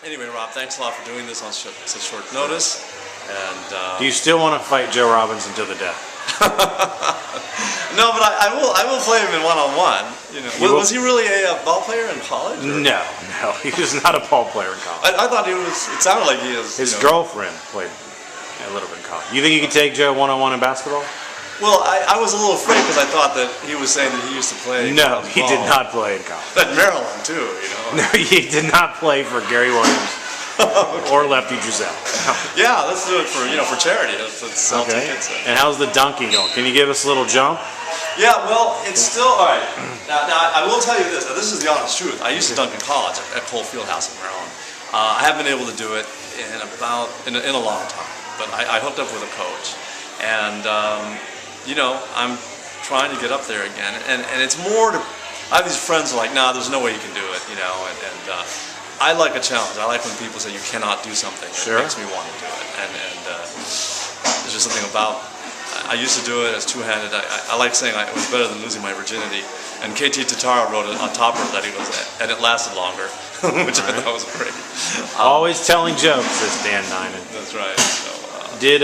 Anyway, Rob, thanks a lot for doing this on such short notice. And do you still want to fight Joe Robbins until the death? No, but I will play him in one-on-one. You know, was he really a ball player in college? Or? No, he was not a ball player in college. I thought he was. It sounded like he is. His girlfriend played a little bit in college. You think you could take Joe one-on-one in basketball? Well, I was a little afraid because I thought that he was saying that he used to play. No, he did not play in college. At Maryland too, you know. No, he did not play for Gary Williams or Lefty Driesell. Yeah, let's do it for charity. Let's sell tickets. And how's the dunking going? Can you give us a little jump? Yeah, well, it's still all right. Now I will tell you this. Now, this is the honest truth. I used to dunk in college at Cole Fieldhouse in Maryland. I haven't been able to do it in a long time, but I hooked up with a coach, and I'm trying to get up there again. And it's more to. I have these friends who are like, nah, there's no way you can do it, and I like a challenge. I like when people say you cannot do something. It makes me want to do it, and there's just something about. I used to do it as two-handed. I like saying it was better than losing my virginity. And KT Tatara wrote it on top of it that he was, and it lasted longer, which I thought was great. Always telling jokes, says Dan Nainan. That's right. So, did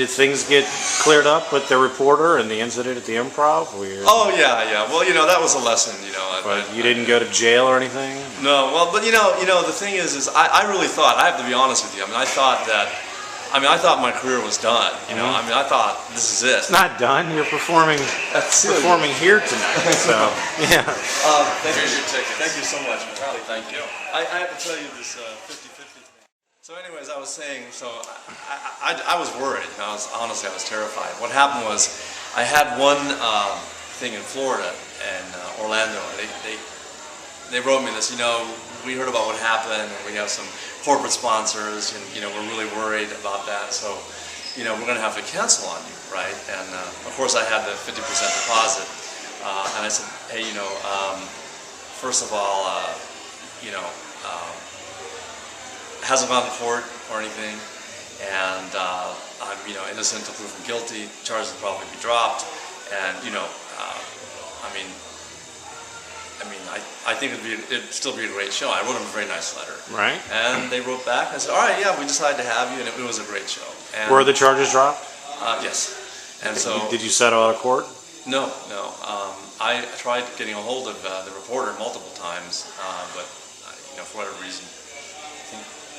things get cleared up with the reporter and the incident at the Improv? Oh yeah. Well, that was a lesson. But you didn't go to jail or anything? No. Well, but the thing is I really thought. I have to be honest with you. I thought my career was done. I thought this is it. It's not done. You're performing here tonight. So yeah. Here's your ticket. Thank you so much, man. Really, thank you. I have to tell you this 50-50 thing. So, anyways, I was saying. So I was worried. Honestly, I was terrified. What happened was, I had one thing in Florida and Orlando. They wrote me this. We heard about what happened, and we have some corporate sponsors, and we're really worried about that. So, we're going to have to cancel on you, right? And of course, I had the 50% deposit, and I said, hey, first of all, hasn't gone to court or anything, and I'm innocent until proven guilty. Charges will probably be dropped, and I think it'd still be a great show. I wrote them a very nice letter. Right. And they wrote back and said, all right, yeah, we decided to have you, and it was a great show. And, were the charges dropped? Yes. And so. Did you settle out of court? No. I tried getting a hold of the reporter multiple times, but for whatever reason.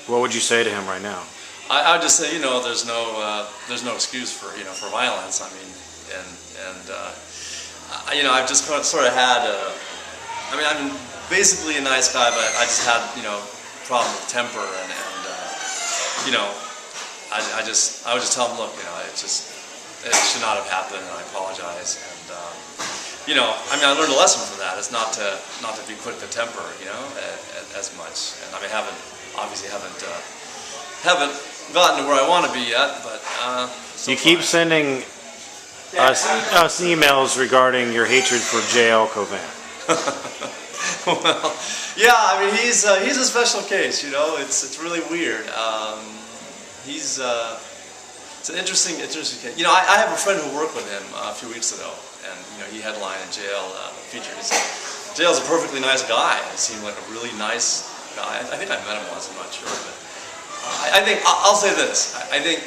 What would you say to him right now? I would just say, there's no excuse for violence. I've just sort of had. I'm basically a nice guy, but I just had, problem with temper, and I would just tell him, look, it should not have happened, and I apologize, and I learned a lesson from that. It's not to be quick to temper, as much, and obviously haven't gotten to where I want to be yet, but so you keep sending us emails regarding your hatred for J.L. Covan. Well, yeah, he's a special case. It's really weird. It's an interesting case. I have a friend who worked with him a few weeks ago, and he headlined a JL feature. He said, JL's a perfectly nice guy. He seemed like a really nice guy. I think I met him once. I'm not sure, but I think I'll say this. I think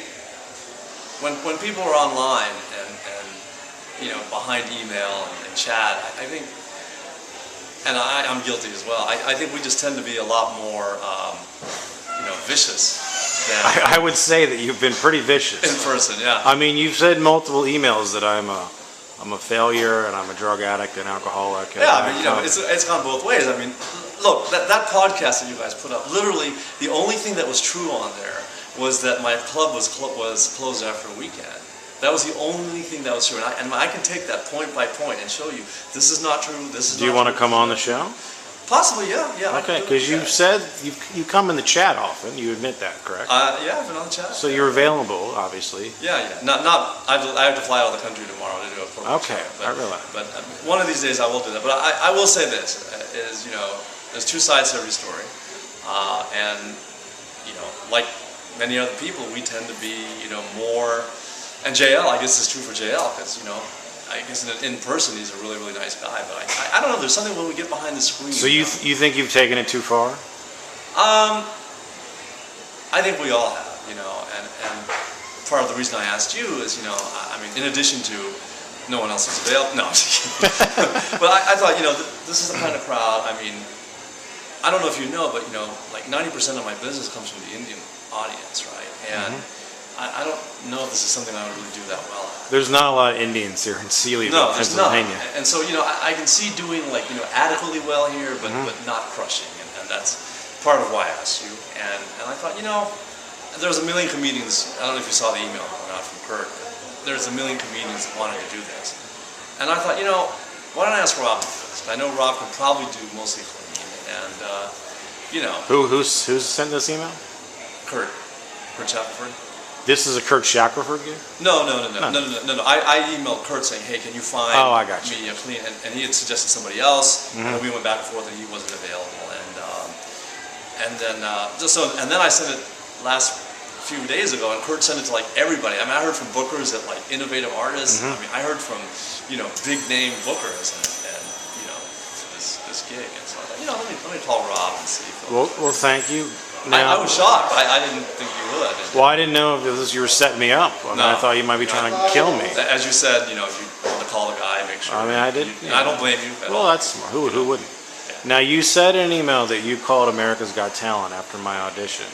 when people are online and behind email and chat, I think. And I'm guilty as well. I think we just tend to be a lot more, vicious than I would say that you've been pretty vicious in person. Yeah. You've said multiple emails that I'm a failure and I'm a drug addict and alcoholic. And yeah, it's gone both ways. Look, that podcast that you guys put up. Literally, the only thing that was true on there was that my club was closed after a weekend. That was the only thing that was true, and I can take that point by point and show you this is not true. This is. Do you want to come on the show? Possibly, yeah. Okay, because you said you come in the chat often. You admit that, correct? Yeah, I've been on the chat. So you're available, obviously. Yeah. Not. I have to fly out of the country tomorrow to do a program. Okay, I realize. But one of these days I will do that. But I will say this is there's two sides to every story, and like many other people, we tend to be more. And JL, I guess it's true for JL, because, I guess in person he's a really, really nice guy. But I don't know, there's something when we get behind the screen. So you think you've taken it too far? I think we all have, and part of the reason I asked you is, I mean, in addition to no one else is available, no, I'm just kidding. But I thought, this is the kind of crowd, I mean, I don't know if you know, but, like 90% of my business comes from the Indian audience, right? And I don't know if this is something I would really do that well at. There's not a lot of Indians here in Sealyville, Pennsylvania. No. And so, I can see doing like, adequately well here, but not crushing. And that's part of why I asked you. And I thought, there was a million comedians. I don't know if you saw the email going out from Kurt. There's a million comedians that wanted to do this. And I thought, why don't I ask Rob first? I know Rob could probably do mostly clean. And, Who's sent this email? Kurt Shackelford. This is a Kurt Shackelford gig? No. I emailed Kurt saying, hey, can you find I got you. me a clean? And he had suggested somebody else, and we went back and forth, and he wasn't available. And then I sent it last few days ago, and Kurt sent it to like everybody. I mean, I heard from bookers at like innovative artists. I mean, I heard from big name bookers and this gig. And so I thought, let me call Rob and see. Well, thank you. I was shocked. I didn't think you would. Well, I didn't know if you were setting me up. I thought you might be trying to kill me. As you said, if you want to call the guy, make sure. I mean, I did. I don't blame you. Well, that's smart. Who wouldn't? Yeah. Now, you said in an email that you called America's Got Talent after my audition,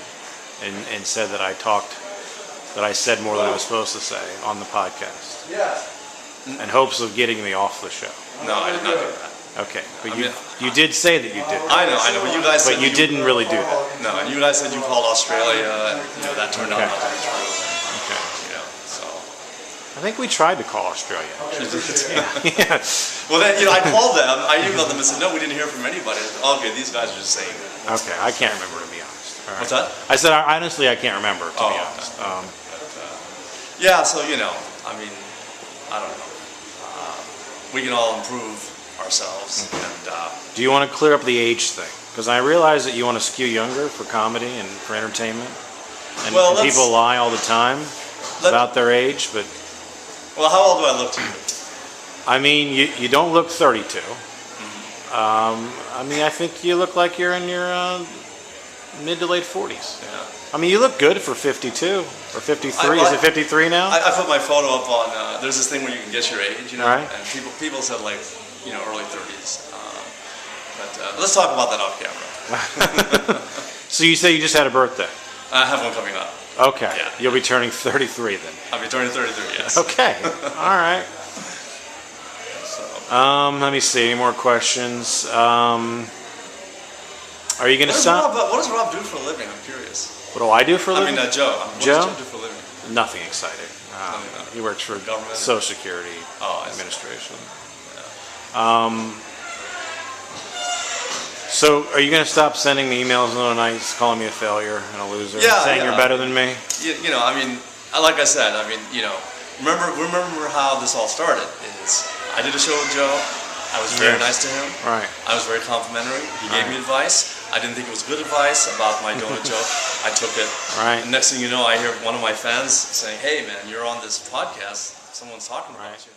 and said that I said more than I was supposed to say on the podcast. Yeah. In hopes of getting me off the show. No, I did not do that. Okay, but you did say that you did. I know, but you guys said you didn't really do that. No, and you guys said you called Australia, and that turned out not to be true. Okay. So. I think we tried to call Australia. Yeah. Well, then, I called them. I emailed them and said, no, we didn't hear from anybody. Okay, these guys are just saying. Okay, I can't remember, to be honest. All right. What's that? I said honestly, I can't remember, to be honest. Yeah, so I mean, I don't know. We can all improve ourselves. And do you want to clear up the age thing? Because I realize that you want to skew younger for comedy and for entertainment, and people lie all the time about their age. But how old do I look to you? I mean, you don't look 32. I mean, I think you look like you're in your mid to late 40s. Yeah. I mean, you look good for 52 or 53. Is it 53 now? I put my photo up on. There's this thing where you can guess your age, Right. And people said like, early 30s. But let's talk about that off camera. So you say you just had a birthday? I have one coming up. Okay. Yeah. You'll be turning 33 then. I'll be turning 33. Yes. Okay. All right. So. Let me see. Any more questions? Are you going to stop? What does Rob do for a living? I'm curious. What do I do for a living? I mean, Joe. What does Joe do for a living? Nothing exciting. He works for government, Social Security Administration. Yeah. So, are you going to stop sending me emails in the night calling me a failure and a loser, saying you're better than me? I mean, like I said, I mean, remember how this all started? Is I did a show with Joe. I was very nice to him. Right. I was very complimentary. He gave me advice. I didn't think it was good advice about my donut joke. I took it. Right. And next thing you know, I hear one of my fans saying, "Hey, man, you're on this podcast. Someone's talking about you."